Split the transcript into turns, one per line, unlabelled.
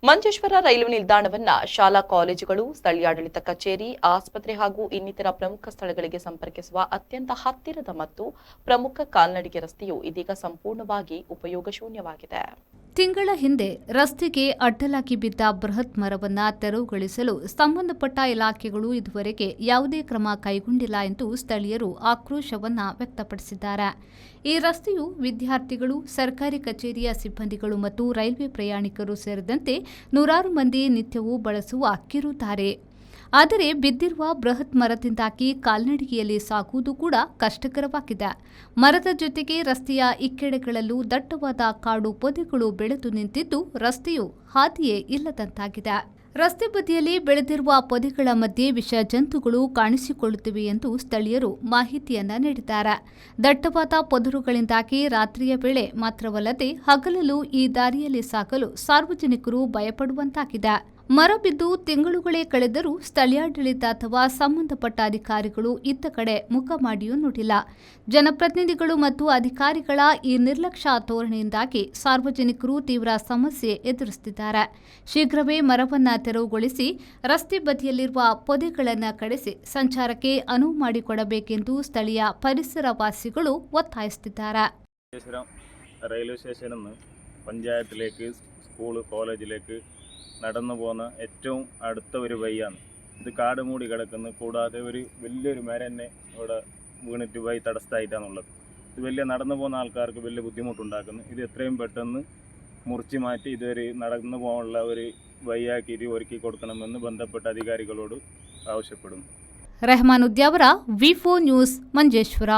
ಮಂಜೇಶ್ವರ ರೈಲು ನಿಲ್ದಾಣವನ್ನ ಶಾಲಾ ಕಾಲೇಜುಗಳು, ಸ್ಥಳೀಯಾಡಳಿತ ಕಚೇರಿ, ಆಸ್ಪತ್ರೆ ಹಾಗೂ ಇನ್ನಿತರ ಪ್ರಮುಖ ಸ್ಥಳಗಳಿಗೆ ಸಂಪರ್ಕಿಸುವ ಅತ್ಯಂತ ಹತ್ತಿರದ ಮತ್ತು ಪ್ರಮುಖ ಕಾಲ್ನಡಿಗೆ ರಸ್ತೆಯು ಇದೀಗ ಸಂಪೂರ್ಣವಾಗಿ ಉಪಯೋಗಶೂನ್ಯವಾಗಿದೆ.
ತಿಂಗಳ ಹಿಂದೆ ರಸ್ತೆಗೆ ಅಡ್ಡಲಾಗಿ ಬಿದ್ದ ಬೃಹತ್ ಮರವನ್ನು ತೆರವುಗೊಳಿಸಲು ಸಂಬಂಧಪಟ್ಟ ಇಲಾಖೆಗಳು ಇದುವರೆಗೆ ಯಾವುದೇ ಕ್ರಮ ಕೈಗೊಂಡಿಲ್ಲ ಎಂದು ಸ್ಥಳೀಯರು ಆಕ್ರೋಶವನ್ನು ವ್ಯಕ್ತಪಡಿಸಿದ್ದಾರೆ. ಈ ರಸ್ತೆಯು ವಿದ್ಯಾರ್ಥಿಗಳು, ಸರ್ಕಾರಿ ಕಚೇರಿಯ ಸಿಬ್ಬಂದಿಗಳು ಮತ್ತು ರೈಲ್ವೆ ಪ್ರಯಾಣಿಕರು ಸೇರಿದಂತೆ ನೂರಾರು ಮಂದಿ ನಿತ್ಯವೂ ಬಳಸುವ ಕಿರುದಾರಿ. ಆದರೆ ಬಿದ್ದಿರುವ ಬೃಹತ್ ಮರದಿಂದಾಗಿ ಕಾಲ್ನಡಿಗೆಯಲ್ಲಿ ಸಾಗುವುದು ಕೂಡ ಕಷ್ಟಕರವಾಗಿದೆ. ಮರದ ಜೊತೆಗೆ ರಸ್ತೆಯ ಇಕ್ಕೆಡೆಗಳಲ್ಲೂ ದಟ್ಟವಾದ ಕಾಡು ಪೊದೆಗಳು ಬೆಳೆದು ನಿಂತಿದ್ದು ರಸ್ತೆಯು ಹಾದಿಯೇ ಇಲ್ಲದಂತಾಗಿದೆ. ರಸ್ತೆ ಬದಿಯಲ್ಲಿ ಬೆಳೆದಿರುವ ಪೊದೆಗಳ ಮಧ್ಯೆ ವಿಷ ಜಂತುಗಳು ಕಾಣಿಸಿಕೊಳ್ಳುತ್ತಿವೆ ಎಂದು ಸ್ಥಳೀಯರು ಮಾಹಿತಿಯನ್ನ ನೀಡಿದ್ದಾರೆ. ದಟ್ಟವಾದ ಪೊದರುಗಳಿಂದಾಗಿ ರಾತ್ರಿಯ ವೇಳೆ ಮಾತ್ರವಲ್ಲದೆ ಹಗಲಲ್ಲೂ ಈ ದಾರಿಯಲ್ಲಿ ಸಾಗಲು ಸಾರ್ವಜನಿಕರು ಭಯಪಡುವಂತಾಗಿದೆ. ಮರ ಬಿದ್ದು ತಿಂಗಳುಗಳೇ ಕಳೆದರೂ ಸ್ಥಳೀಯಾಡಳಿತ ಅಥವಾ ಸಂಬಂಧಪಟ್ಟ ಅಧಿಕಾರಿಗಳು ಇತ್ತ ಕಡೆ ಮುಖ ಮಾಡಿಯೂ ನೋಡಿಲ್ಲ. ಜನಪ್ರತಿನಿಧಿಗಳು ಮತ್ತು ಅಧಿಕಾರಿಗಳ ಈ ನಿರ್ಲಕ್ಷ್ಯ ಧೋರಣೆಯಿಂದಾಗಿ ಸಾರ್ವಜನಿಕರು ತೀವ್ರ ಸಮಸ್ಯೆ ಎದುರಿಸುತ್ತಿದ್ದಾರೆ. ಶೀಘ್ರವೇ ಮರವನ್ನು ತೆರವುಗೊಳಿಸಿ ರಸ್ತೆ ಬದಿಯಲ್ಲಿರುವ ಪೊದೆಗಳನ್ನು ಕಡಿಸಿ ಸಂಚಾರಕ್ಕೆ ಅನುವು ಮಾಡಿಕೊಡಬೇಕೆಂದು ಸ್ಥಳೀಯ ಪರಿಸರವಾಸಿಗಳು ಒತ್ತಾಯಿಸುತ್ತಿದ್ದಾರೆ.
റെയിൽവേ സ്റ്റേഷനിൽ നിന്ന് പഞ്ചായത്തിലേക്ക്, സ്കൂൾ, കോളേജിലേക്ക് നടന്നു പോകുന്ന ഏറ്റവും അടുത്ത ഒരു വഴിയാണ് ഇത്. കാട് മൂടി കിടക്കുന്നു. കൂടാതെ ഒരു വലിയൊരു മരം തന്നെ ഇവിടെ വീണിട്ട് വഴി തടസ്സമായിട്ടാണുള്ളത്. ഇത് വലിയ നടന്നു പോകുന്ന ആൾക്കാർക്ക് വലിയ ബുദ്ധിമുട്ടുണ്ടാക്കുന്നു. ഇത് എത്രയും പെട്ടെന്ന് മുറിച്ച് മാറ്റി ഇതൊരു നടന്നു പോകാനുള്ള ഒരു വഴിയാക്കിയിട്ട് ഒരുക്കി കൊടുക്കണമെന്ന് ബന്ധപ്പെട്ട അധികാരികളോട് ആവശ്യപ്പെടുന്നു.
ರೆಹಮಾನ್ ಉದ್ಯಾವರ, ವಿ4 ನ್ಯೂಸ್, ಮಂಜೇಶ್ವರ.